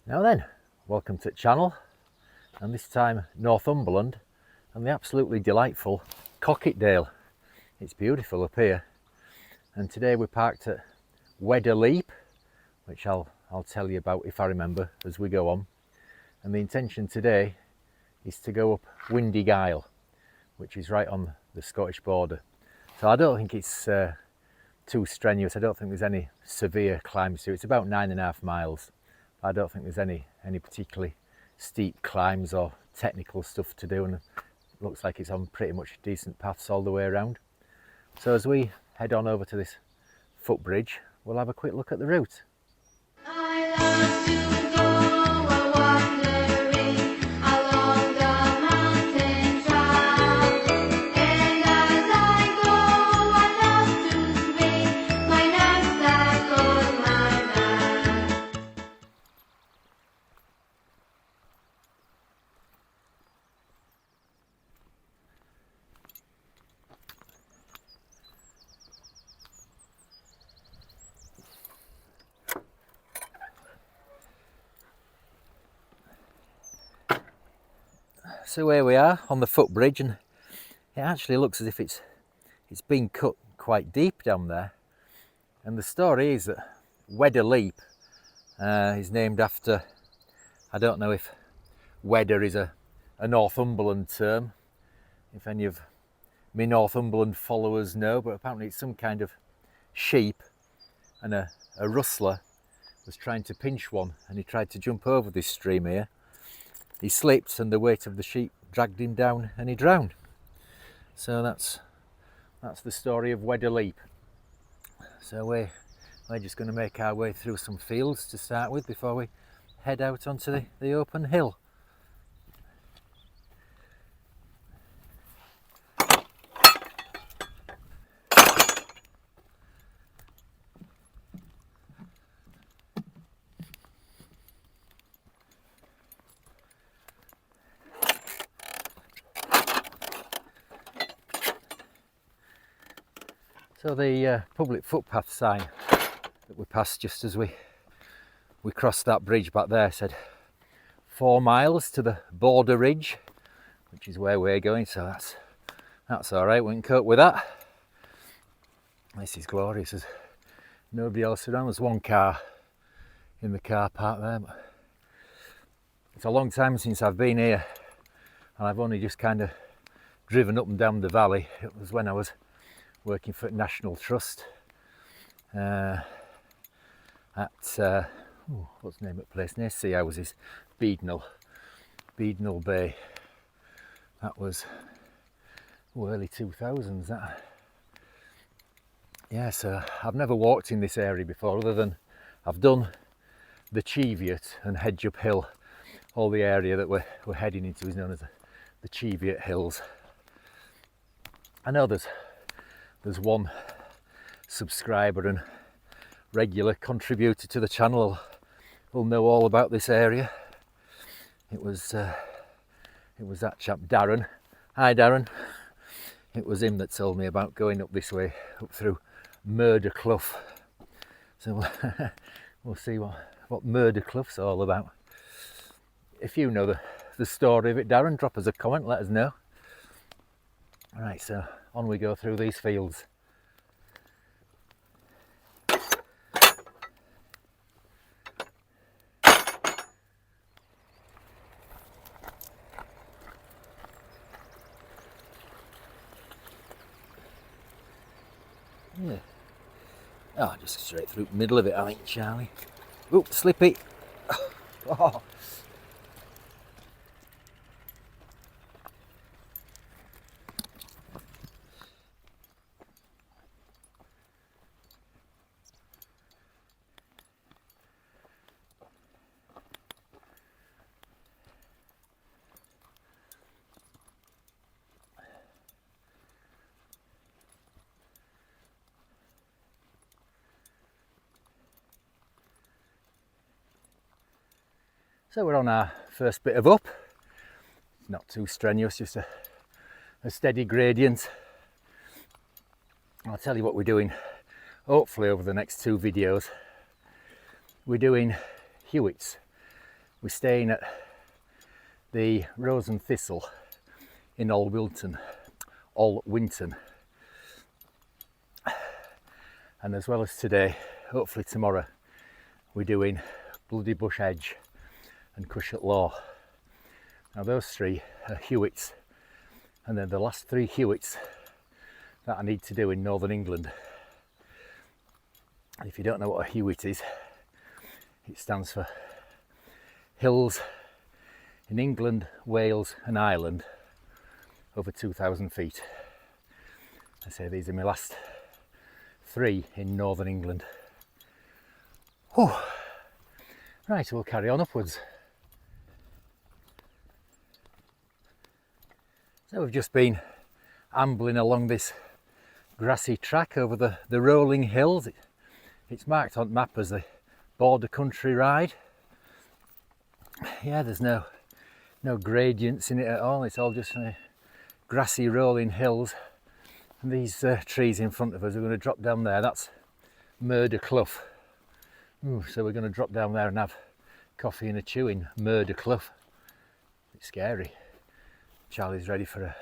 Now then, welcome to the channel, and this time Northumberland and the absolutely delightful Coquetdale. It's beautiful up here, and today we're parked at Wedder, which I'll tell you about if I remember as we go on. And the intention today is to go up windy Gyle, which is right on the Scottish border. So I don't think it's too strenuous. I don't think there's any severe climbs to it. It's about 9.5 miles. I don't think there's any particularly steep climbs or technical stuff to do, and it looks like it's on pretty much decent paths all the way around. So as we head on over to this footbridge, we'll have a quick look at the route. So here we are on the footbridge, and it actually looks as if it's been cut quite deep down there. And the story is that Wedder is named after, I don't know if Wedder is a Northumberland term, if any of me Northumberland followers know, but apparently it's some kind of sheep, and a rustler was trying to pinch one, and he tried to jump over this stream here. He slipped and the weight of the sheep dragged him down and he drowned. So that's the story of Wedder. So we're just going to make our way through some fields to start with before we head out onto the open hill. So the public footpath sign that we passed just as we crossed that bridge back there said 4 miles to the border ridge, which is where we're going, so that's all right, we can cope with that. This is glorious, there's nobody else around. There's one car in the car park there, but it's a long time since I've been here, and I've only just kind of driven up and down the valley. It was when I was working for National Trust at what's the name of the place near sea houses, Beadnell Bay. That was early 2000s. That, yeah. So I've never walked in this area before, other than I've done the Cheviot and Hedge Up Hill. All the area that we're heading into is known as the Cheviot Hills. I know there's one subscriber and regular contributor to the channel who'll know all about this area. It was that chap Darren. Hi Darren. It was him that told me about going up this way, up through Murder Cleugh. So we'll see what Murder Clough's all about. If you know the story of it, Darren, drop us a comment, let us know. Right, so on we go through these fields. Yeah. Oh, just straight through the middle of it, I think, Charlie. Oh, slippy. Oh. So we're on our first bit of up. It's not too strenuous, just a steady gradient. I'll tell you what we're doing, hopefully over the next 2 videos. We're doing Hewitts. We're staying at the Rose and Thistle in Allwinton, and as well as today, hopefully tomorrow, we're doing Bloody Bush Edge and Cushat Law. Now those three are Hewitts, and then the last three Hewitts that I need to do in Northern England. If you don't know what a Hewitt is, it stands for hills in England, Wales and Ireland over 2,000 feet. I say these are my last three in Northern England. Whew. Right, we'll carry on upwards. So we've just been ambling along this grassy track over the rolling hills. It's marked on the map as the border country ride. Yeah, there's no gradients in it at all. It's all just grassy rolling hills. And these trees in front of us are going to drop down there. That's Murder Cleugh. Ooh, so we're going to drop down there and have coffee and a chew in Murder Cleugh. It's scary. Charlie's ready for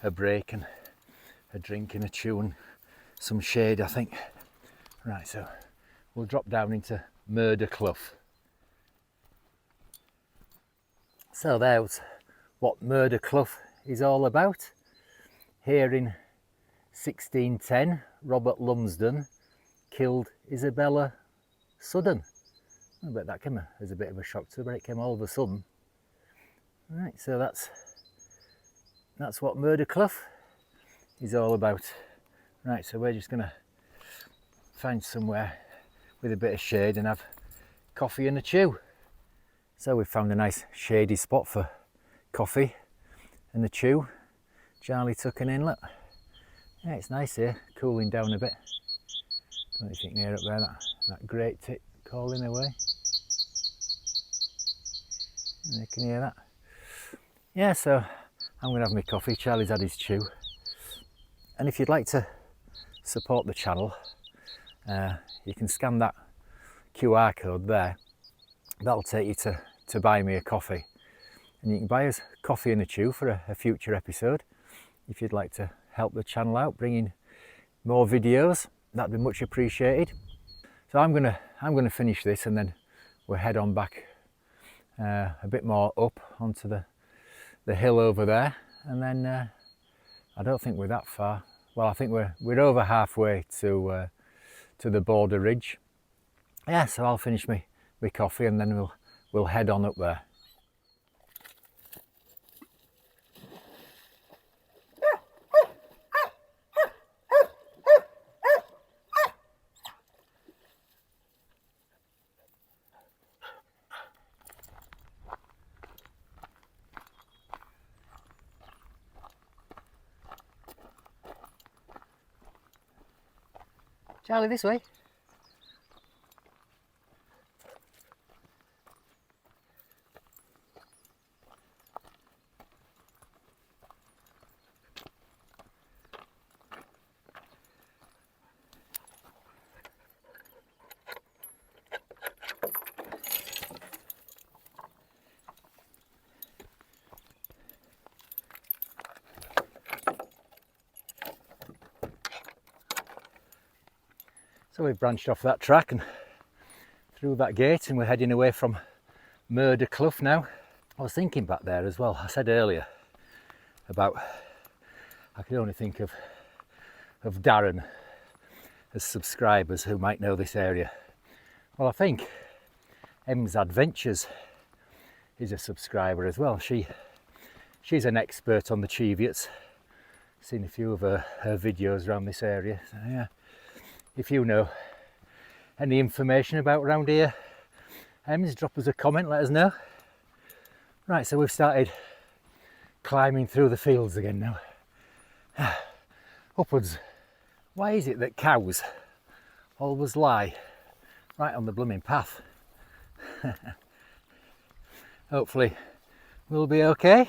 a break and a drink and a chew and some shade, I think. Right, so we'll drop down into Murder Cleugh. So there's what Murder Cleugh is all about. Here in 1610, Robert Lumsden killed Isabella Sudden. I bet that came as a bit of a shock to her, but it came all of a sudden. Right, so that's what Murder Cleugh is all about. Right, so we're just going to find somewhere with a bit of shade and have coffee and a chew. So we've found a nice shady spot for coffee and a chew. Charlie took an inlet. Yeah, it's nice here, cooling down a bit. Don't you think near up there, that great tit calling away? You can hear that. Yeah, so I'm going to have my coffee. Charlie's had his chew. And if you'd like to support the channel, you can scan that QR code there. That'll take you to buy me a coffee. And you can buy us coffee and a chew for a future episode. If you'd like to help the channel out, bringing more videos, that'd be much appreciated. So I'm gonna finish this and then we'll head on back a bit more up onto the hill over there, and then I don't think we're that far. Well, I think we're over halfway to the border ridge. Yeah, so I'll finish my coffee and then we'll head on up there. Charlie, this way. So we've branched off that track and through that gate and we're heading away from Murder Cleugh now. I was thinking back there as well, I said earlier about I could only think of Darren as subscribers who might know this area. Well, I think Em's Adventures is a subscriber as well. She's an expert on the Cheviots. Seen a few of her videos around this area. So yeah, if you know any information about around here, Ems, drop us a comment, let us know. Right, so we've started climbing through the fields again now. Upwards. Why is it that cows always lie right on the blooming path? Hopefully we'll be okay.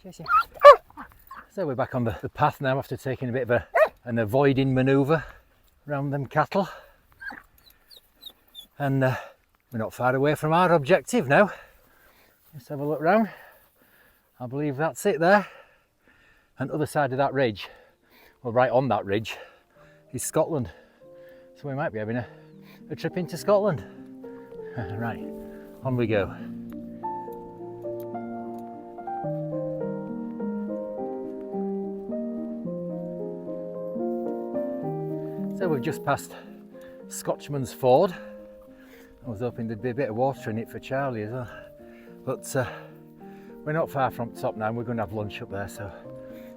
Chasing. So we're back on the path now after taking a bit of an avoiding manoeuvre around them cattle. And we're not far away from our objective now. Let's have a look round. I believe that's it there. And other side of that ridge, well, right on that ridge, is Scotland. So we might be having a trip into Scotland. Right, on we go. So we've just passed Scotchman's Ford. I was hoping there'd be a bit of water in it for Charlie as well. But we're not far from top now, and we're going to have lunch up there, so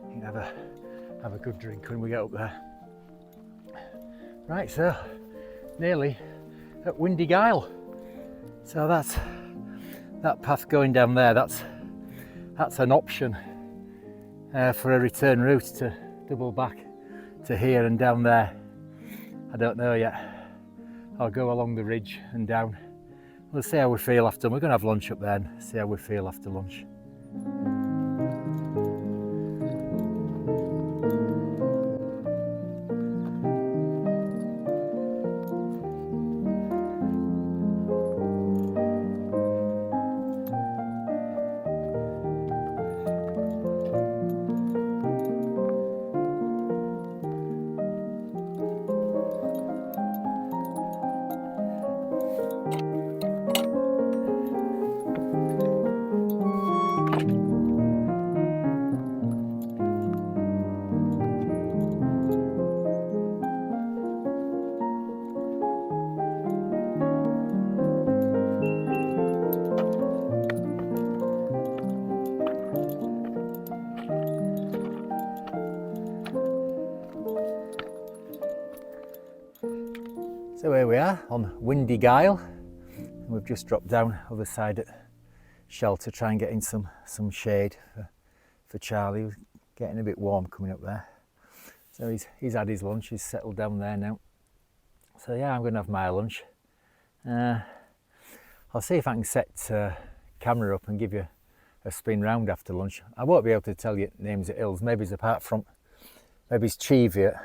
you can have a good drink when we get up there. Right, so nearly at Windy Gyle. So that's that path going down there. That's an option for a return route to double back to here and down there. I don't know yet. I'll go along the ridge and down. We'll see how we feel after. We're going to have lunch up there and see how we feel after lunch. So here we are on Windy Gyle, and we've just dropped down other side at Shell to try and get in some shade for Charlie. He was getting a bit warm coming up there. So he's had his lunch, he's settled down there now. So yeah, I'm going to have my lunch. I'll see if I can set camera up and give you a spin round after lunch. I won't be able to tell you names of hills. Maybe it's apart from, maybe it's Cheviot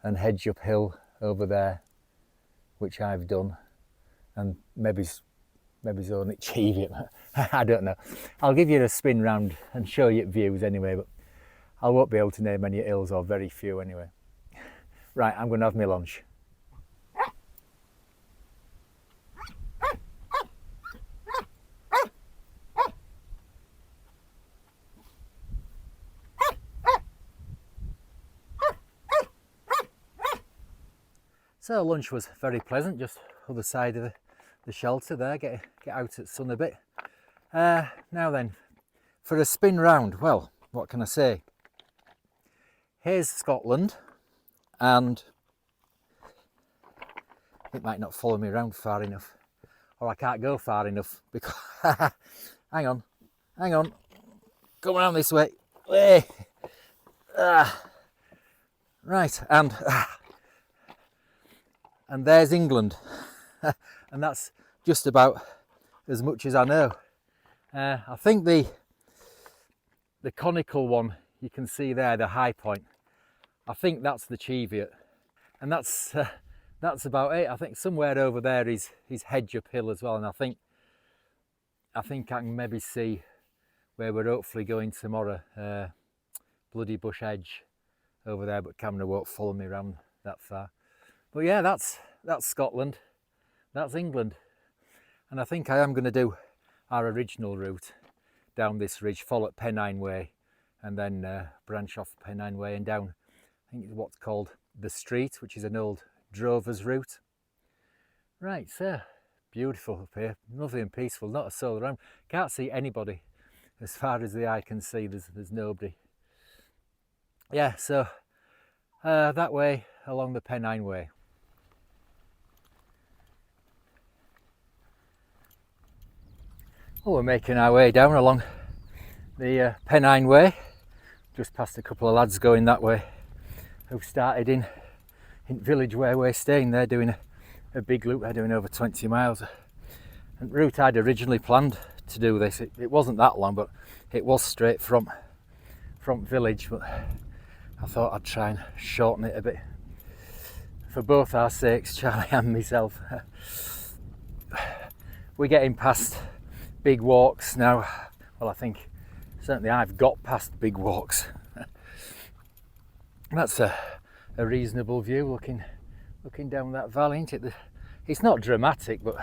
and Hedge Up Hill over there, which I've done, and maybe only Cheviot. I don't know. I'll give you a spin round and show you views anyway, but I won't be able to name any hills, or very few anyway. Right, I'm going to have my lunch. So lunch was very pleasant, just other side of the shelter there, get out at sun a bit. Now then, for a spin round, well, what can I say? Here's Scotland, and it might not follow me around far enough, or I can't go far enough because, hang on, come around this way. Right, and there's England, and that's just about as much as I know. I think the conical one you can see there, the high point, I think that's the Cheviot, and that's about it. I think somewhere over there is Hedge Up Hill as well, and I think I can maybe see where we're hopefully going tomorrow, Bloody Bush Edge over there, but camera won't follow me around that far. But yeah, that's Scotland, that's England, and I think I am going to do our original route down this ridge, follow at Pennine Way, and then branch off Pennine Way and down, I think it's what's called the Street, which is an old drover's route. Right, so beautiful up here, lovely and peaceful, not a soul around, can't see anybody as far as the eye can see. There's nobody. Yeah, so that way along the Pennine Way. Well, we're making our way down along the Pennine Way, just past a couple of lads going that way who've started in village where we're staying. They're doing a big loop, they're doing over 20 miles. And route I'd originally planned to do this. It wasn't that long, but it was straight from village, but I thought I'd try and shorten it a bit for both our sakes, Charlie and myself. We're getting past big walks now. Well, I think certainly I've got past big walks. That's a reasonable view looking down that valley, isn't it? It's not dramatic, but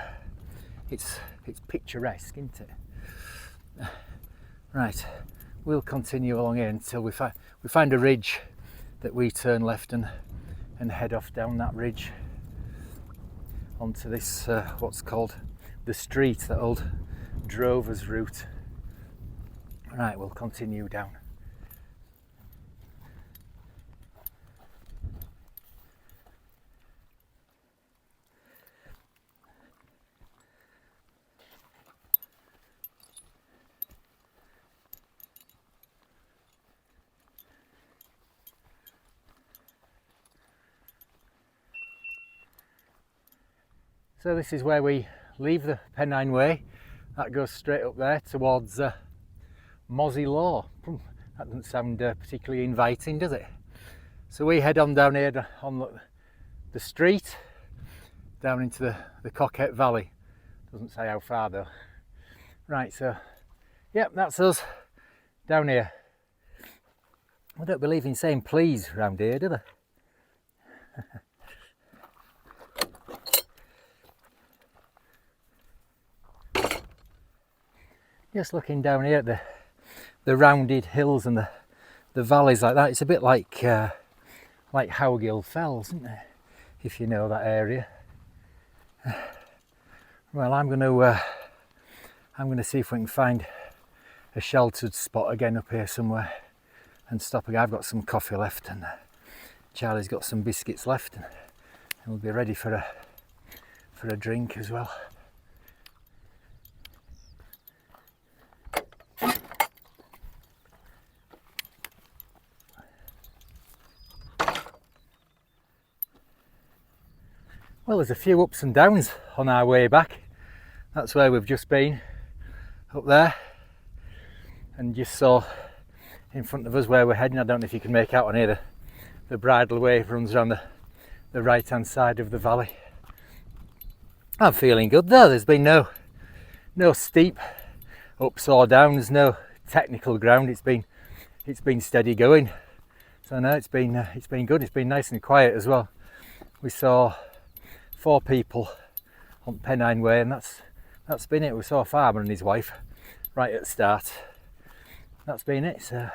it's picturesque, isn't it? Right, we'll continue along here until we find a ridge that we turn left and head off down that ridge onto this what's called the street, that old drover's route. Right, we'll continue down. So this is where we leave the Pennine Way. That goes straight up there towards Mozzie Law. That doesn't sound particularly inviting, does it? So we head on down here on the street, down into the Coquetdale Valley. Doesn't say how far though. Right, so yep, that's us down here. I don't believe in saying please round here, do they? Just looking down here at the rounded hills and the valleys like that, it's a bit like Howgill Fells, isn't it? If you know that area. Well, I'm going to see if we can find a sheltered spot again up here somewhere and stop again. I've got some coffee left, and Charlie's got some biscuits left, and we'll be ready for a drink as well. Well, there's a few ups and downs on our way back. That's where we've just been, up there, and just saw in front of us where we're heading. I don't know if you can make out on here, the bridle way runs around the right hand side of the valley. I'm feeling good though. There's been no steep ups or downs, no technical ground. It's been steady going. So no, it's been good. It's been nice and quiet as well. We saw 4 people on Pennine Way, and that's been it. We saw a farmer and his wife right at the start. That's been it. So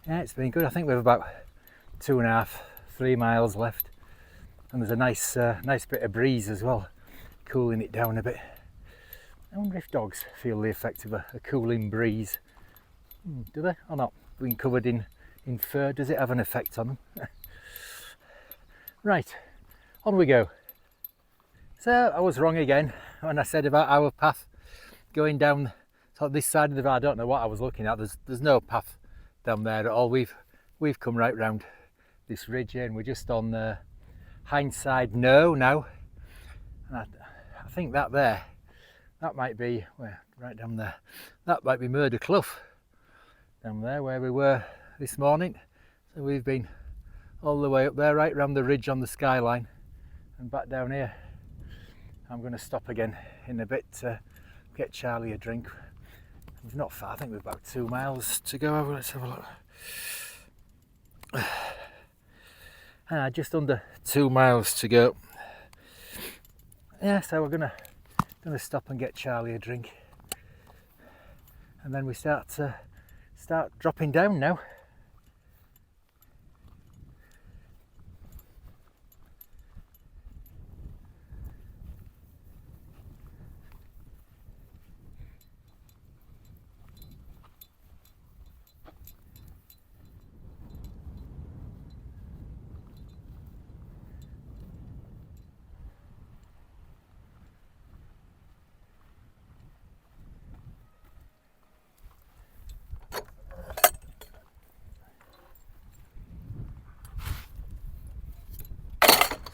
yeah, it's been good. I think we've about 2.5-3 miles left, and there's a nice bit of breeze as well, cooling it down a bit. I wonder if dogs feel the effect of a cooling breeze. Do they or not? Being covered in fur, does it have an effect on them? Right, on we go. So I was wrong again when I said about our path going down this side of the valley. I don't know what I was looking at. There's no path down there at all. We've come right round this ridge here, and we're just on the Hindside No now. And I think that might be right down there. That might be Murder Cleugh down there where we were this morning. So we've been all the way up there, right round the ridge on the skyline, and back down here. I'm going to stop again in a bit to get Charlie a drink. We've not far. I think we've about 2 miles to go. Let's have a look. Just under 2 miles to go. Yeah, so we're gonna stop and get Charlie a drink, and then we start dropping down now.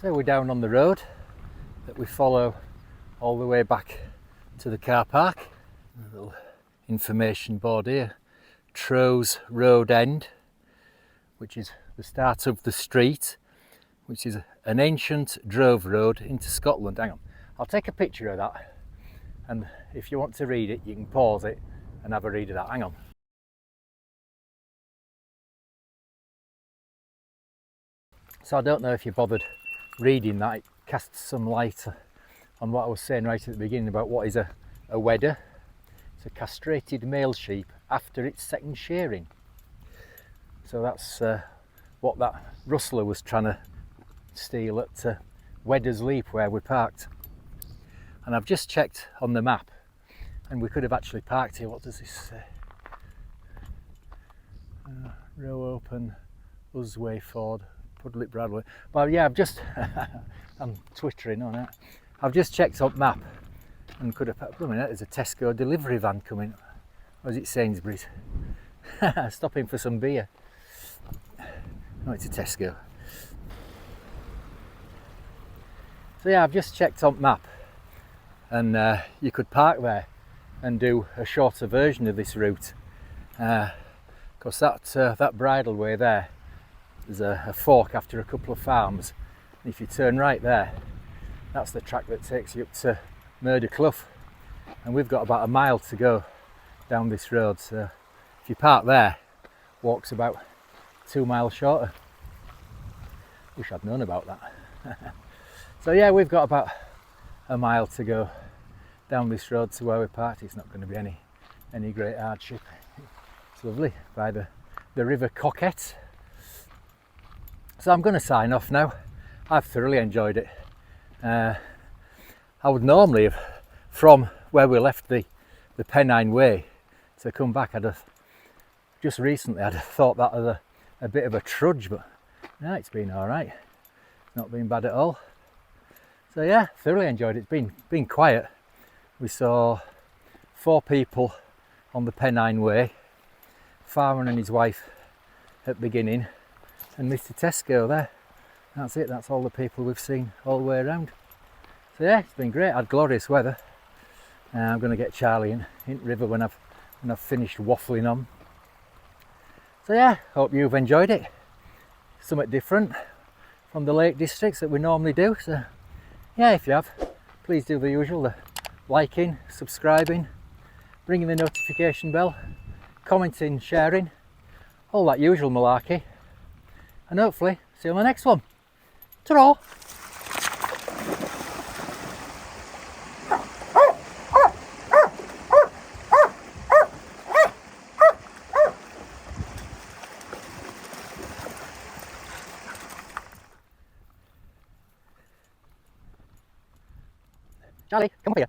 So we're down on the road that we follow all the way back to the car park. A little information board here. Trowes Road End, which is the start of the street, which is an ancient drove road into Scotland. Hang on, I'll take a picture of that, and if you want to read it you can pause it and have a read of that. Hang on. So I don't know if you bothered reading that. It casts some light on what I was saying right at the beginning about what is a wedder. It's a castrated male sheep after its second shearing. So that's what that rustler was trying to steal at Wedder's Leap, where we parked. And I've just checked on the map, and we could have actually parked here. What does this say? Row open, Usway Ford, Pudlick Bradley. Well, yeah, I've just I'm twittering on it. I've just checked on map and could have put, there's a Tesco delivery van coming. Or is it Sainsbury's? Stopping for some beer. No, it's a Tesco. So yeah, I've just checked on map, and you could park there and do a shorter version of this route. Because that bridle way there, there's a fork after a couple of farms. And if you turn right there, that's the track that takes you up to Cleugh. And we've got about a mile to go down this road. So if you park there, walk's about 2 miles shorter. Wish I'd known about that. So yeah, we've got about a mile to go down this road to where we parked. It's not going to be any great hardship. It's lovely by the River Coquetdale. So I'm going to sign off now. I've thoroughly enjoyed it. I would normally have, from where we left the Pennine way to come back, just recently I'd have thought that was a bit of a trudge, but no, it's been all right. It's not been bad at all. So yeah, thoroughly enjoyed it. It's been quiet. We saw 4 people on the Pennine way, farmer and his wife at the beginning, and Mr. Tesco there. That's it, that's all the people we've seen all the way around. So yeah, it's been great. I had glorious weather. I'm going to get Charlie in river when I've finished waffling on. So yeah, hope you've enjoyed it. Something different from the Lake Districts that we normally do. So yeah, if you have, please do the usual, the liking, subscribing, ringing the notification bell, commenting, sharing, all that usual malarkey. And hopefully see you on the next one. Ta-ra! Charlie, come up here.